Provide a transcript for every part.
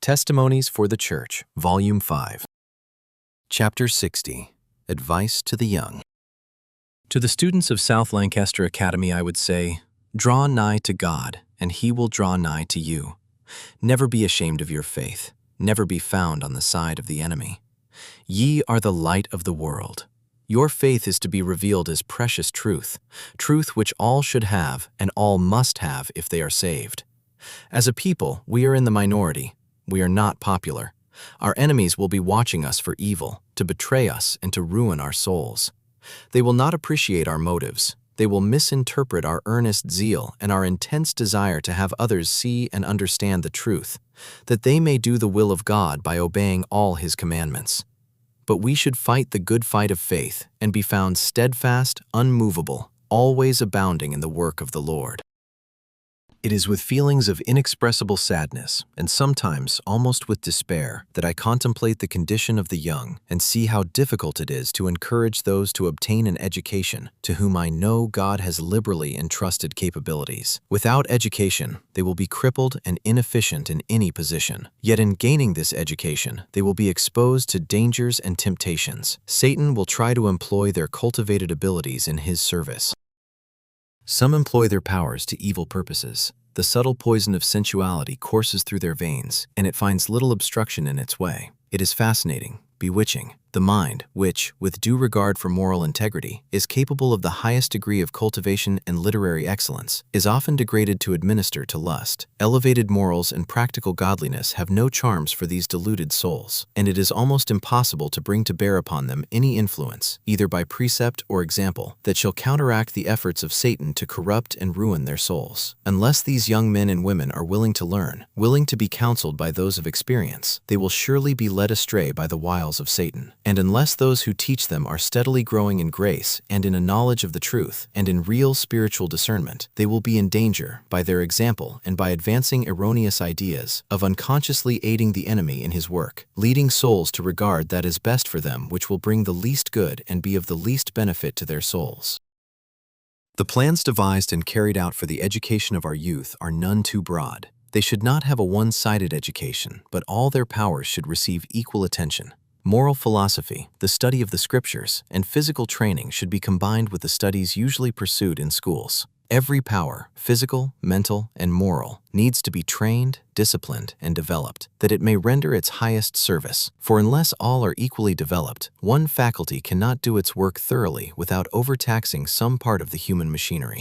Testimonies for the Church, Volume 5. Chapter 60, Advice to the Young. To the students of South Lancaster Academy I would say, draw nigh to God, and He will draw nigh to you. Never be ashamed of your faith. Never be found on the side of the enemy. Ye are the light of the world. Your faith is to be revealed as precious truth, truth which all should have and all must have if they are saved. As a people, we are in the minority. We are not popular. Our enemies will be watching us for evil, to betray us and to ruin our souls. They will not appreciate our motives. They will misinterpret our earnest zeal and our intense desire to have others see and understand the truth, that they may do the will of God by obeying all His commandments. But we should fight the good fight of faith and be found steadfast, unmovable, always abounding in the work of the Lord. It is with feelings of inexpressible sadness, and sometimes almost with despair, that I contemplate the condition of the young and see how difficult it is to encourage those to obtain an education to whom I know God has liberally entrusted capabilities. Without education, they will be crippled and inefficient in any position. Yet in gaining this education, they will be exposed to dangers and temptations. Satan will try to employ their cultivated abilities in his service. Some employ their powers to evil purposes. The subtle poison of sensuality courses through their veins, and it finds little obstruction in its way. It is fascinating, bewitching. The mind, which, with due regard for moral integrity, is capable of the highest degree of cultivation and literary excellence, is often degraded to administer to lust. Elevated morals and practical godliness have no charms for these deluded souls, and it is almost impossible to bring to bear upon them any influence, either by precept or example, that shall counteract the efforts of Satan to corrupt and ruin their souls. Unless these young men and women are willing to learn, willing to be counseled by those of experience, they will surely be led astray by the wiles of Satan. And unless those who teach them are steadily growing in grace and in a knowledge of the truth and in real spiritual discernment, they will be in danger, by their example and by advancing erroneous ideas, of unconsciously aiding the enemy in his work, leading souls to regard that is best for them which will bring the least good and be of the least benefit to their souls. The plans devised and carried out for the education of our youth are none too broad. They should not have a one-sided education, but all their powers should receive equal attention. Moral philosophy, the study of the scriptures, and physical training should be combined with the studies usually pursued in schools. Every power, physical, mental, and moral, needs to be trained, disciplined, and developed, that it may render its highest service. For unless all are equally developed, one faculty cannot do its work thoroughly without overtaxing some part of the human machinery.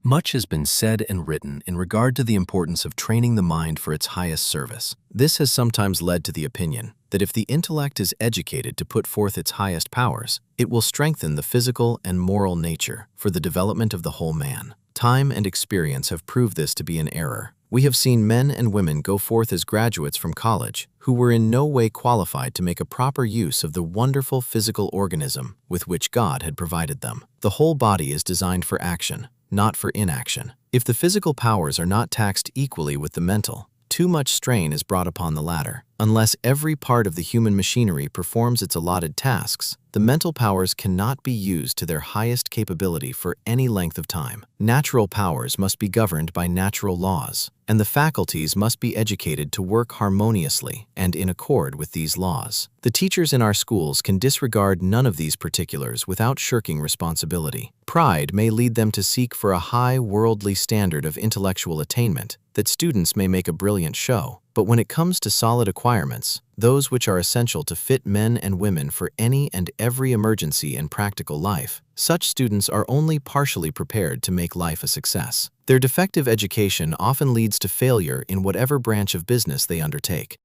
Much has been said and written in regard to the importance of training the mind for its highest service. This has sometimes led to the opinion that if the intellect is educated to put forth its highest powers, it will strengthen the physical and moral nature for the development of the whole man. Time and experience have proved this to be an error. We have seen men and women go forth as graduates from college who were in no way qualified to make a proper use of the wonderful physical organism with which God had provided them. The whole body is designed for action, not for inaction. If the physical powers are not taxed equally with the mental, too much strain is brought upon the latter. Unless every part of the human machinery performs its allotted tasks, the mental powers cannot be used to their highest capability for any length of time. Natural powers must be governed by natural laws, and the faculties must be educated to work harmoniously and in accord with these laws. The teachers in our schools can disregard none of these particulars without shirking responsibility. Pride may lead them to seek for a high worldly standard of intellectual attainment, that students may make a brilliant show. But when it comes to solid acquirements, those which are essential to fit men and women for any and every emergency in practical life, such students are only partially prepared to make life a success. Their defective education often leads to failure in whatever branch of business they undertake.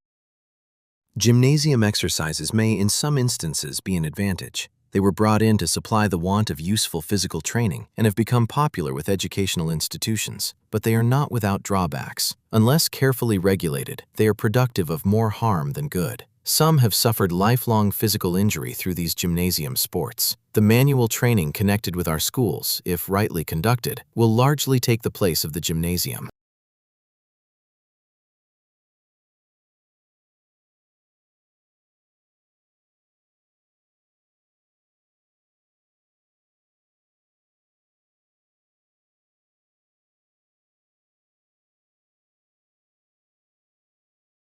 Gymnasium exercises may in some instances be an advantage. They were brought in to supply the want of useful physical training and have become popular with educational institutions, but they are not without drawbacks. Unless carefully regulated, they are productive of more harm than good. Some have suffered lifelong physical injury through these gymnasium sports. The manual training connected with our schools, if rightly conducted, will largely take the place of the gymnasium.